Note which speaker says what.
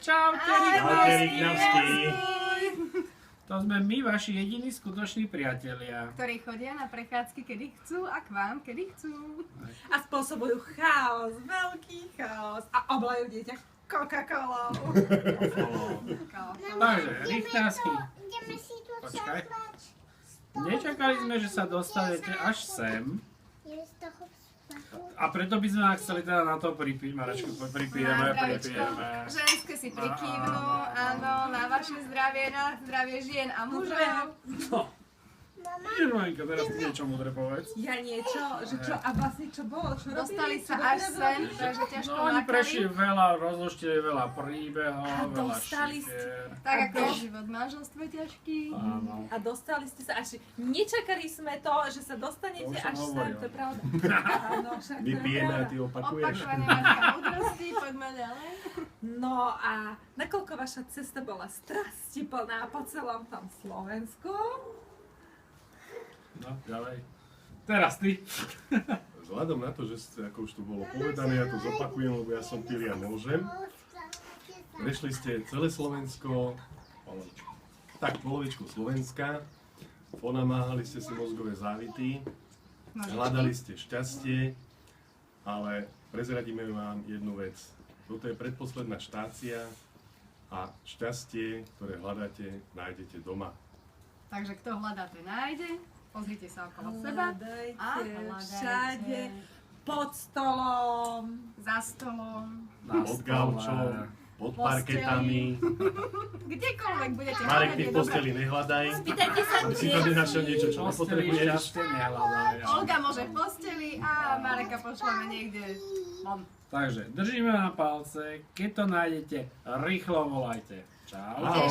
Speaker 1: Čaute, Riknavský. To sme my, vaši jediní skutoční priatelia.
Speaker 2: Ktorí chodia na prechádzky, kedy chcú a k vám, kedy chcú.
Speaker 3: A spôsobujú chaos, veľký chaos a oblajú dieťa Coca-Colou.
Speaker 1: Takže, Riknavský.
Speaker 4: Ideme si tu
Speaker 1: Počkaj.
Speaker 4: zabrať.
Speaker 1: Nečakali sme, že sa dostanete až sem.
Speaker 4: Je z toho smaku.
Speaker 1: A preto by sme vás chceli teda na to pripiť, Marečku, pripijeme.
Speaker 2: Ženské si prikývnú, áno, na vaše zdravie, na zdravie žien a mužov.
Speaker 1: No. Ježmanka, teraz ty niečo múdre povedz.
Speaker 3: Ja niečo, že čo, a vlastne čo bolo, čo robili?
Speaker 2: Dostali sa
Speaker 3: čo
Speaker 2: až
Speaker 3: dobre
Speaker 2: sem,
Speaker 3: robili?
Speaker 2: takže ťažko
Speaker 1: No, oni prešli
Speaker 2: makali.
Speaker 1: veľa, rozluštili veľa príbehov,
Speaker 3: A
Speaker 1: veľa
Speaker 3: dostali ste-
Speaker 1: šikier.
Speaker 2: Tak ako je život v manželstve ťažký.
Speaker 1: Áno.
Speaker 3: A dostali ste sa až... Nečakali sme to, že sa dostanete
Speaker 1: To už som
Speaker 3: až sem,
Speaker 1: hovoril.
Speaker 3: to je pravda. Áno, však to
Speaker 5: My
Speaker 3: je
Speaker 5: pijeme a
Speaker 3: pravda.
Speaker 5: ty opakuješ.
Speaker 2: Opakovane Matka múdrosti, poďme ďalej.
Speaker 3: No a nakoľko vaša cesta bola strastiplná po celom tom Slovensku?
Speaker 1: No, ďalej. Teraz ty.
Speaker 5: Vzhľadom na to, že ste, ako už tu bolo povedané, ja to zopakujem, lebo ja som pil, ja môžem. Prešli ste celé Slovensko, polovičku Slovenska, ponamáhali ste si mozgové závity, hľadali ste šťastie, ale prezradíme vám jednu vec. Toto je predposledná štácia a šťastie, ktoré hľadáte, nájdete doma.
Speaker 2: Takže kto hľadá, ten nájde. Pozrite sa okolo seba.
Speaker 3: Hľadajte
Speaker 2: A hľadajte.
Speaker 3: všade, pod stolom.
Speaker 2: Za stolom.
Speaker 5: Pod gaučom, pod parketami.
Speaker 2: Kdekoľvek budete
Speaker 5: Marek,
Speaker 2: hľadať,
Speaker 5: ty
Speaker 2: je
Speaker 5: v
Speaker 2: dobre.
Speaker 5: posteli nehľadaj.
Speaker 3: Spýtajte sa
Speaker 5: Aby si tady našiel niečo, čo
Speaker 1: Posteli
Speaker 5: nepotrebuješ.
Speaker 1: šťastie nehľadaj.
Speaker 2: Olga môže v posteli a Mareka pošleme niekde von.
Speaker 1: Takže, držíme na palce, keď to nájdete, rýchlo volajte. Čau.
Speaker 5: Ahoj.